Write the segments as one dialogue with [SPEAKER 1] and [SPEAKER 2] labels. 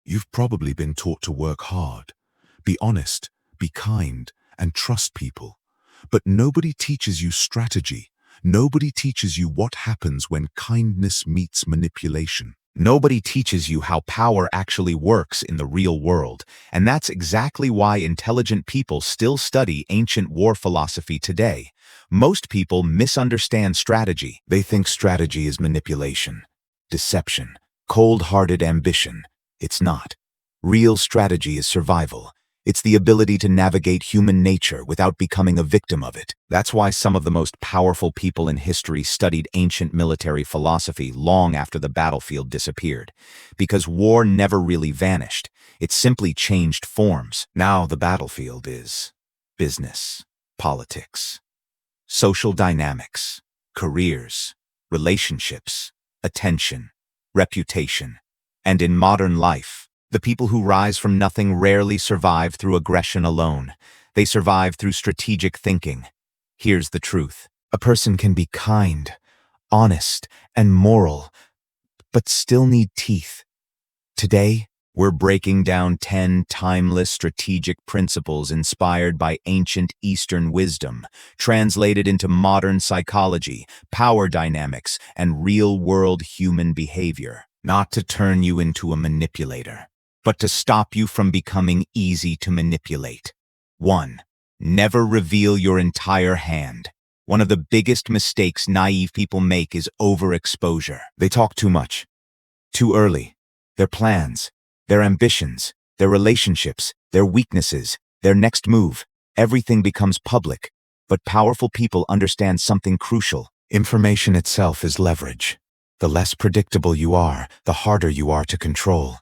[SPEAKER 1] You've probably been taught to work hard, be honest, be kind, and trust people. But nobody teaches you strategy. Nobody teaches you what happens when kindness meets manipulation. Nobody teaches you how power actually works in the real world. And that's exactly why intelligent people still study ancient war philosophy today. Most people misunderstand strategy. They think strategy is manipulation, deception, cold-hearted ambition. It's not. Real strategy is survival. It's the ability to navigate human nature without becoming a victim of it. That's why some of the most powerful people in history studied ancient military philosophy long after the battlefield disappeared. Because war never really vanished. It simply changed forms. Now the battlefield is business, politics, social dynamics, careers, relationships, attention, reputation. And in modern life, the people who rise from nothing rarely survive through aggression alone. They survive through strategic thinking. Here's the truth. A person can be kind, honest, and moral, but still need teeth. Today, we're breaking down 10 timeless strategic principles inspired by ancient Eastern wisdom, translated into modern psychology, power dynamics, and real-world human behavior. Not to turn you into a manipulator, but to stop you from becoming easy to manipulate. 1. Never reveal your entire hand. One of the biggest mistakes naive people make is overexposure. They talk too much, too early. Their plans, their ambitions, their relationships, their weaknesses, their next move, everything becomes public. But powerful people understand something crucial. Information itself is leverage. The less predictable you are, the harder you are to control.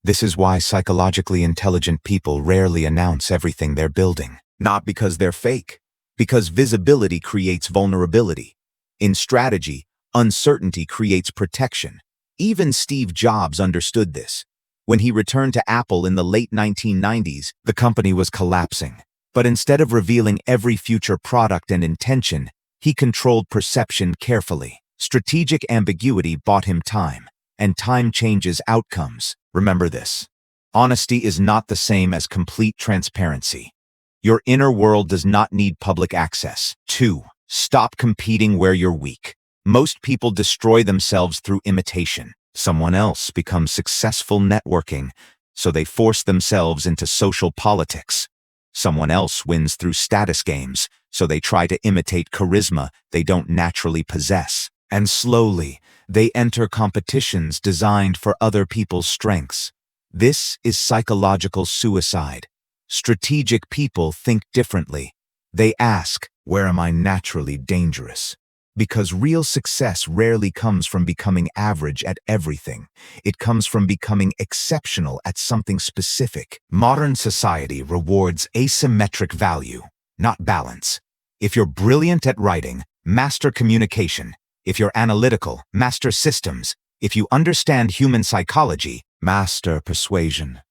[SPEAKER 1] This is why psychologically intelligent people rarely announce everything they're building. Not because they're fake, because visibility creates vulnerability. In strategy, uncertainty creates protection. Even Steve Jobs understood this. When he returned to Apple in the late 1990s, the company was collapsing. But instead of revealing every future product and intention, he controlled perception carefully. Strategic ambiguity bought him time, and time changes outcomes. Remember this. Honesty is not the same as complete transparency. Your inner world does not need public access. 2. Stop competing where you're weak. Most people destroy themselves through imitation. Someone else becomes successful networking, so they force themselves into social politics. Someone else wins through status games, so they try to imitate charisma they don't naturally possess. And slowly, they enter competitions designed for other people's strengths. This is psychological suicide. Strategic people think differently. They ask, where am I naturally dangerous? Because real success rarely comes from becoming average at everything. It comes from becoming exceptional at something specific. Modern society rewards asymmetric value, not balance. If you're brilliant at writing, master communication. If you're analytical, master systems. If you understand human psychology, master persuasion.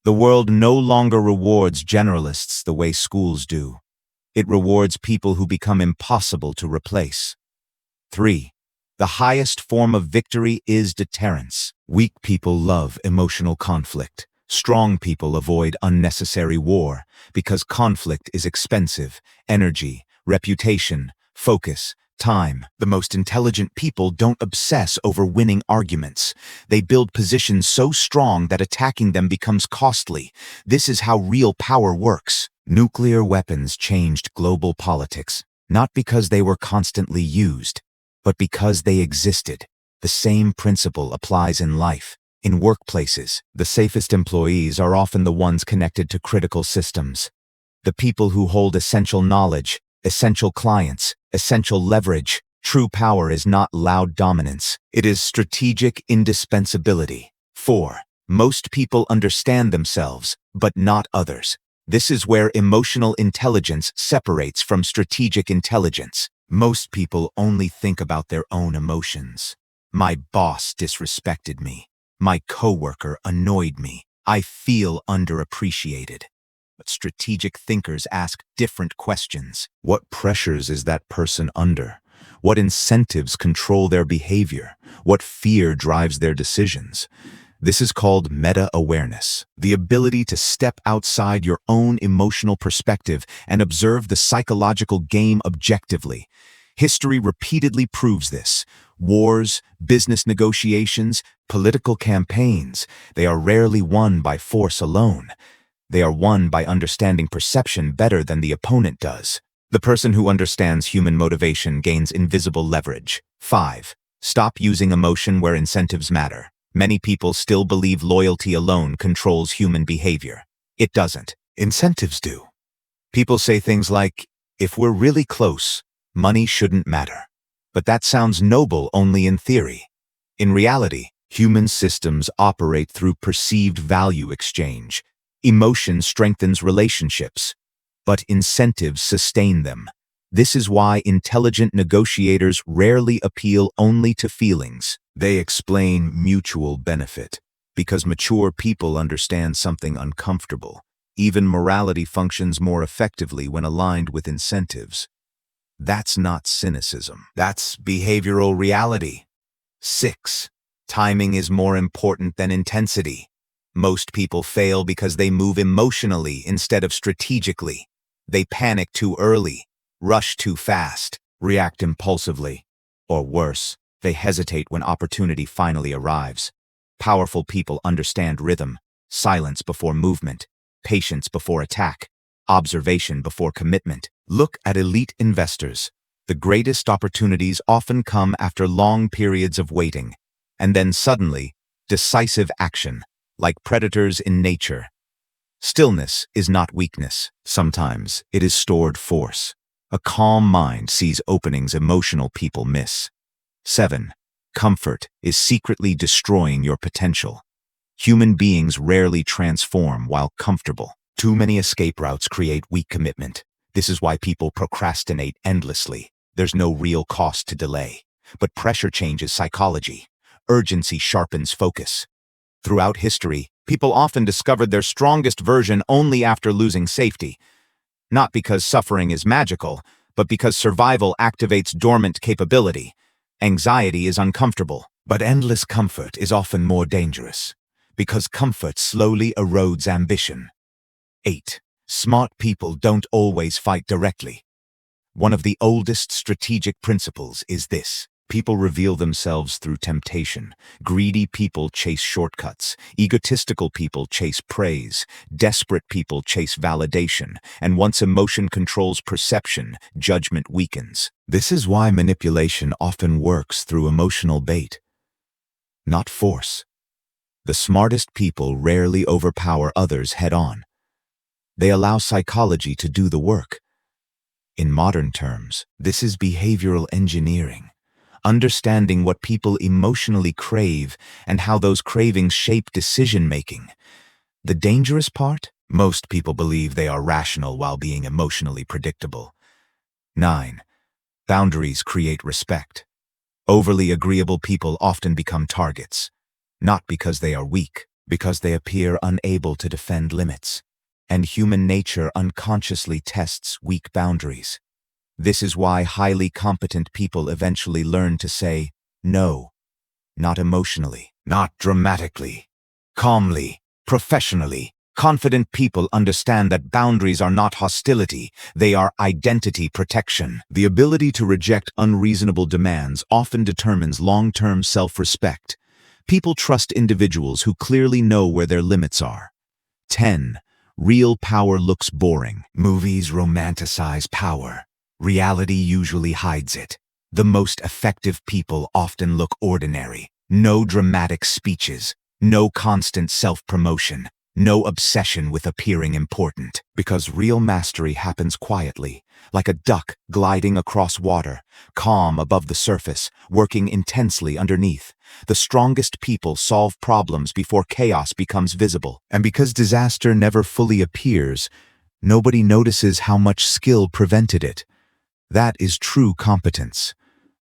[SPEAKER 1] The world no longer rewards generalists the way schools do. It rewards people who become impossible to replace. 3. The highest form of victory is deterrence. Weak people love emotional conflict. Strong people avoid unnecessary war because conflict is expensive, energy, reputation, focus, time. The most intelligent people don't obsess over winning arguments. They build positions so strong that attacking them becomes costly. This is how real power works. Nuclear weapons changed global politics, not because they were constantly used, but because they existed. The same principle applies in life. In workplaces, the safest employees are often the ones connected to critical systems. The people who hold essential knowledge, essential clients, essential leverage. True power is not loud dominance. It is strategic indispensability. 4. Most people understand themselves, but not others. This is where emotional intelligence separates from strategic intelligence. Most people only think about their own emotions. My boss disrespected me. My coworker annoyed me. I feel underappreciated. But strategic thinkers ask different questions. What pressures is that person under? What incentives control their behavior? What fear drives their decisions? This is called meta-awareness, the ability to step outside your own emotional perspective and observe the psychological game objectively. History repeatedly proves this. Wars, business negotiations, political campaigns, they are rarely won by force alone. They are won by understanding perception better than the opponent does. The person who understands human motivation gains invisible leverage. 5. Stop using emotion where incentives matter. Many people still believe loyalty alone controls human behavior. It doesn't. Incentives do. People say things like, if we're really close, money shouldn't matter. But that sounds noble only in theory. In reality, human systems operate through perceived value exchange. Emotion strengthens relationships, but incentives sustain them. This is why intelligent negotiators rarely appeal only to feelings. They explain mutual benefit. Because mature people understand something uncomfortable. Even morality functions more effectively when aligned with incentives. That's not cynicism. That's behavioral reality. 6. Timing is more important than intensity. Most people fail because they move emotionally instead of strategically. They panic too early, rush too fast, react impulsively. Or worse, they hesitate when opportunity finally arrives. Powerful people understand rhythm, silence before movement, patience before attack, observation before commitment. Look at elite investors. The greatest opportunities often come after long periods of waiting, and then suddenly, decisive action, like predators in nature. Stillness is not weakness. Sometimes it is stored force. A calm mind sees openings emotional people miss. 7. Comfort is secretly destroying your potential. Human beings rarely transform while comfortable. Too many escape routes create weak commitment. This is why people procrastinate endlessly. There's no real cost to delay. But pressure changes psychology. Urgency sharpens focus. Throughout history, people often discovered their strongest version only after losing safety. Not because suffering is magical, but because survival activates dormant capability. Anxiety is uncomfortable, but endless comfort is often more dangerous, because comfort slowly erodes ambition. 8. Smart people don't always fight directly. One of the oldest strategic principles is this. People reveal themselves through temptation. Greedy people chase shortcuts. Egotistical people chase praise. Desperate people chase validation. And once emotion controls perception, judgment weakens. This is why manipulation often works through emotional bait, not force. The smartest people rarely overpower others head-on. They allow psychology to do the work. In modern terms, this is behavioral engineering. Understanding what people emotionally crave and how those cravings shape decision-making. The dangerous part? Most people believe they are rational while being emotionally predictable. 9. Boundaries create respect. Overly agreeable people often become targets, not because they are weak, because they appear unable to defend limits. And human nature unconsciously tests weak boundaries. This is why highly competent people eventually learn to say no, not emotionally, not dramatically, calmly, professionally. Confident people understand that boundaries are not hostility, they are identity protection. The ability to reject unreasonable demands often determines long-term self-respect. People trust individuals who clearly know where their limits are. 10. Real power looks boring. Movies romanticize power. Reality usually hides it. The most effective people often look ordinary. No dramatic speeches, no constant self-promotion, no obsession with appearing important. Because real mastery happens quietly, like a duck gliding across water, calm above the surface, working intensely underneath. The strongest people solve problems before chaos becomes visible. And because disaster never fully appears, nobody notices how much skill prevented it. That is true competence.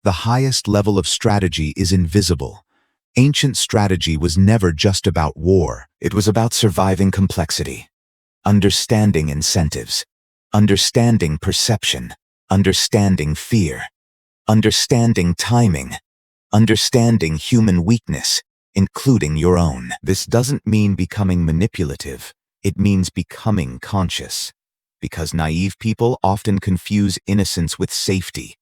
[SPEAKER 1] The highest level of strategy is invisible. Ancient strategy was never just about war. It was about surviving complexity, understanding incentives, understanding perception, understanding fear, understanding timing, understanding human weakness.
[SPEAKER 2] including your own. This doesn't mean becoming manipulative. It means becoming conscious. Because naive people often confuse innocence with safety.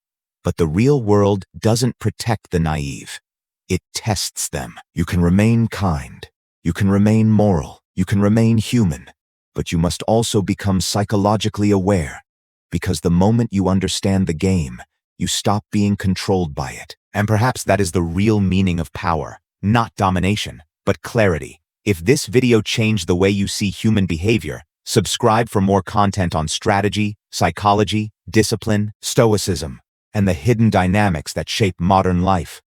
[SPEAKER 2] But the real world doesn't protect the naive. It tests them. You can remain kind. You can remain moral. You can remain human. But you must also become psychologically aware. Because the moment you understand the game, you stop being controlled by it. And perhaps that is the real meaning of power. Not domination, but clarity. If this video changed the way you see human behavior, subscribe for more content on strategy, psychology, discipline, stoicism, and the hidden dynamics that shape modern life.